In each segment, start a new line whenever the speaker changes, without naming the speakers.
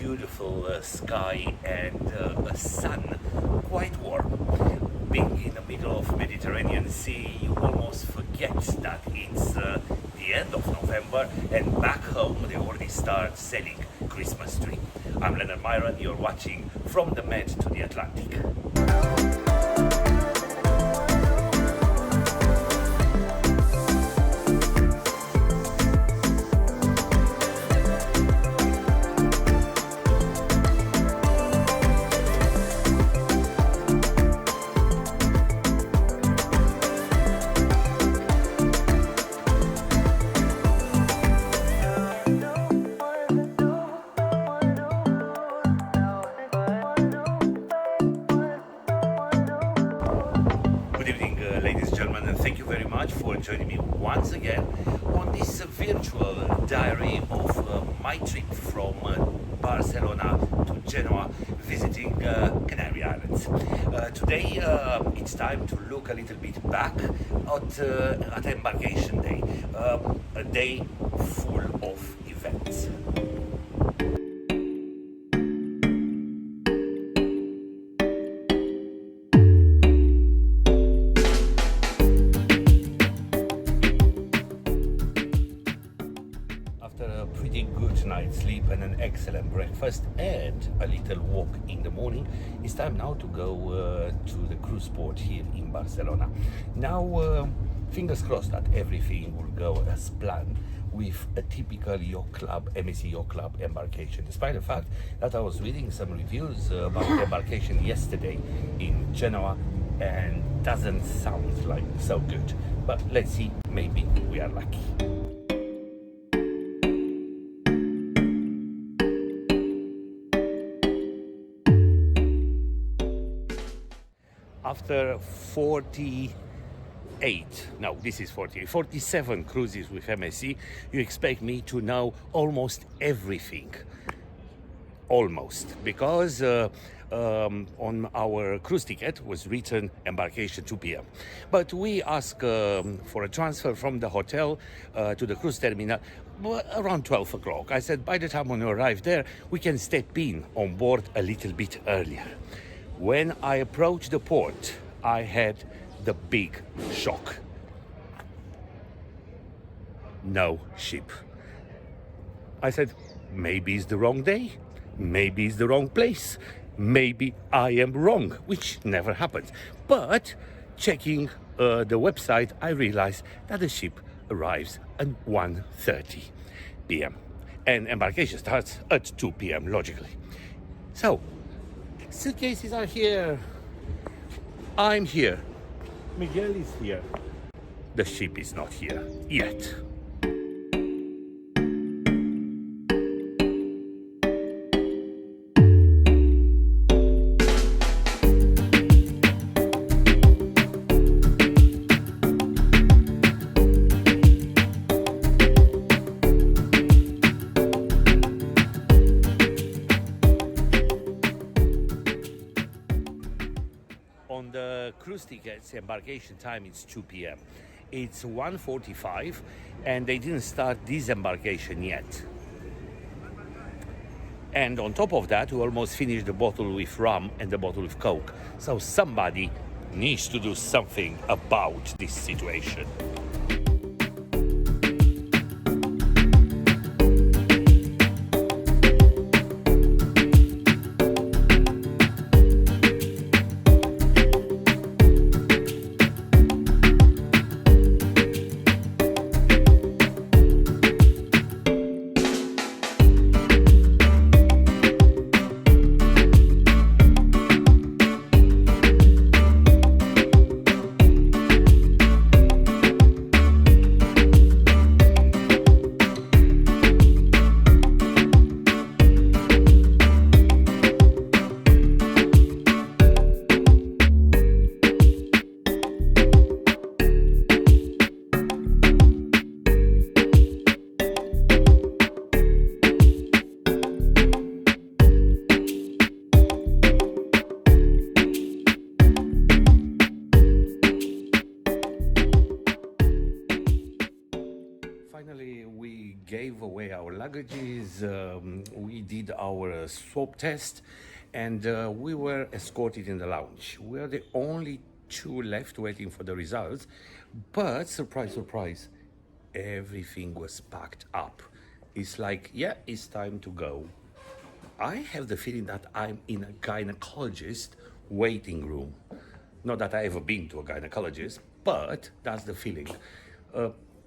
beautiful sky and a sun, quite warm. Being in the middle of Mediterranean Sea, you almost forget that it's the end of November, and back home they already start selling Christmas tree. I'm Leonard Miron, you're watching From the Med to the Atlantic. Ladies and gentlemen, and thank you very much for joining me once again on this virtual diary of my trip from Barcelona to Genoa, visiting Canary Islands. Today it's time to look a little bit back at embarkation day, a day full of events. Pretty good night's sleep and an excellent breakfast and a little walk in the morning, it's time now to go to the cruise port here in Barcelona. Now, fingers crossed that everything will go as planned with a typical Yacht Club, MSC Yacht Club embarkation, despite the fact that I was reading some reviews about the embarkation yesterday in Genoa and doesn't sound like so good. But let's see, maybe we are lucky. After 47 cruises with MSC, you expect me to know almost everything. Almost, because on our cruise ticket was written embarkation 2 p.m. But we asked for a transfer from the hotel to the cruise terminal around 12 o'clock. I said, by the time when we arrive there, we can step in on board a little bit earlier. When I approached the port, I had the big shock. No ship. I said, maybe it's the wrong day, maybe it's the wrong place, maybe I am wrong, which never happens. But checking the website, I realized that the ship arrives at 1:30 p.m. and embarkation starts at 2 p.m. logically. So, suitcases are here. I'm here. Miguel is here. The ship is not here yet. On the cruise tickets, embarkation time is 2 p.m. It's 1:45 and they didn't start disembarkation yet. And on top of that, we almost finished the bottle with rum and the bottle with Coke. So somebody needs to do something about this situation. gave away our luggages, we did our swab test, and we were escorted in the lounge. We are the only two left waiting for the results, but surprise, surprise, everything was packed up. It's like, yeah, it's time to go. I have the feeling that I'm in a gynecologist waiting room. Not that I ever been to a gynecologist, but that's the feeling.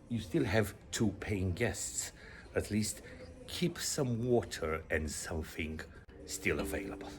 You still have two paying guests. At least keep some water and something still available.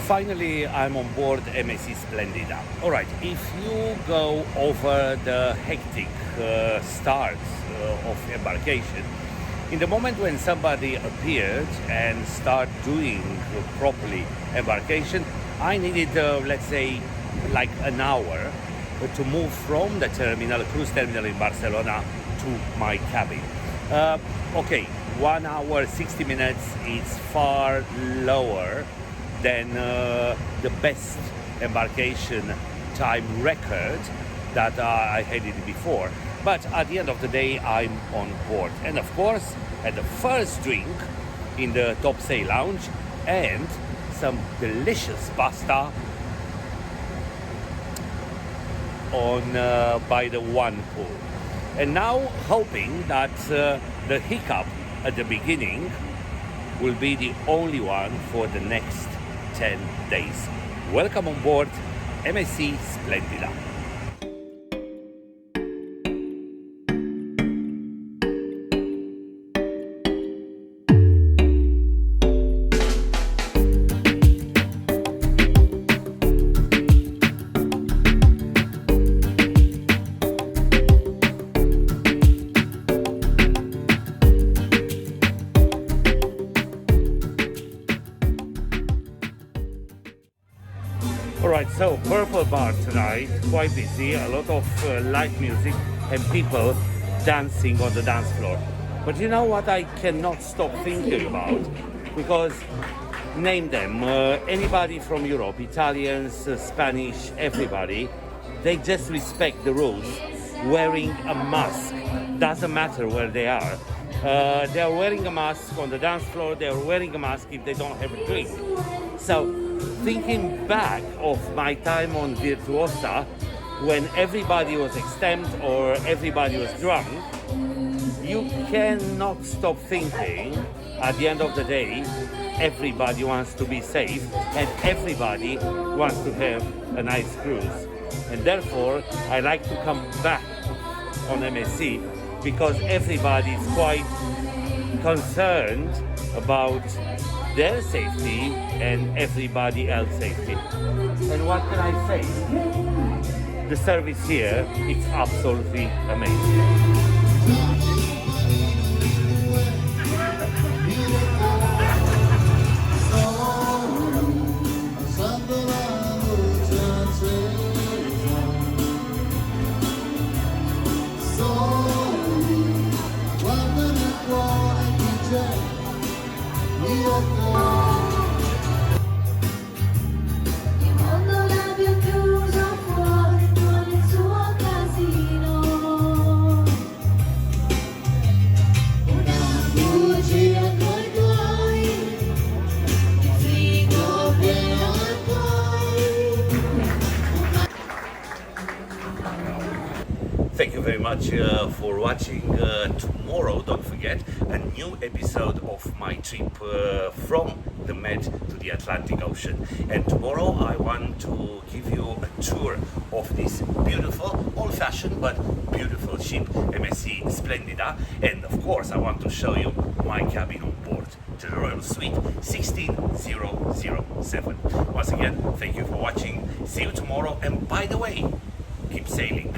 Finally, I'm on board MSC Splendida. All right, if you go over the hectic start of embarkation, in the moment when somebody appeared and start doing properly embarkation, I needed, let's say, like an hour to move from the terminal, cruise terminal in Barcelona, to my cabin. Okay, 1 hour, 60 minutes is far lower than the best embarkation time record that I had it before. But at the end of the day, I'm on board. And of course, had the first drink in the top sail lounge and some delicious pasta on by the one pool. And now hoping that the hiccup at the beginning will be the only one for the next 10 days. Welcome on board MSC Splendida. Alright, so Purple Bar tonight, quite busy, a lot of live music and people dancing on the dance floor. But you know what I cannot stop thinking about? Because, name them, anybody from Europe, Italians, Spanish, everybody, they just respect the rules. Wearing a mask, doesn't matter where they are. They are wearing a mask on the dance floor, they are wearing a mask if they don't have a drink. So, thinking back of my time on Virtuosa, when everybody was extempt or everybody was drunk, you cannot stop thinking, at the end of the day, everybody wants to be safe and everybody wants to have a nice cruise. And therefore, I like to come back on MSC because everybody is quite concerned about their safety and everybody else's safety. And what can I say? the service here, it's absolutely amazing. Thank you very much for watching. Tomorrow, don't forget, a new episode of my trip from the Med to the Atlantic Ocean. And tomorrow I want to give you a tour of this beautiful, old-fashioned but beautiful ship, MSC Splendida. And of course I want to show you my cabin on board, to the Royal Suite 16007. Once again, thank you for watching. See you tomorrow, and by the way, keep sailing.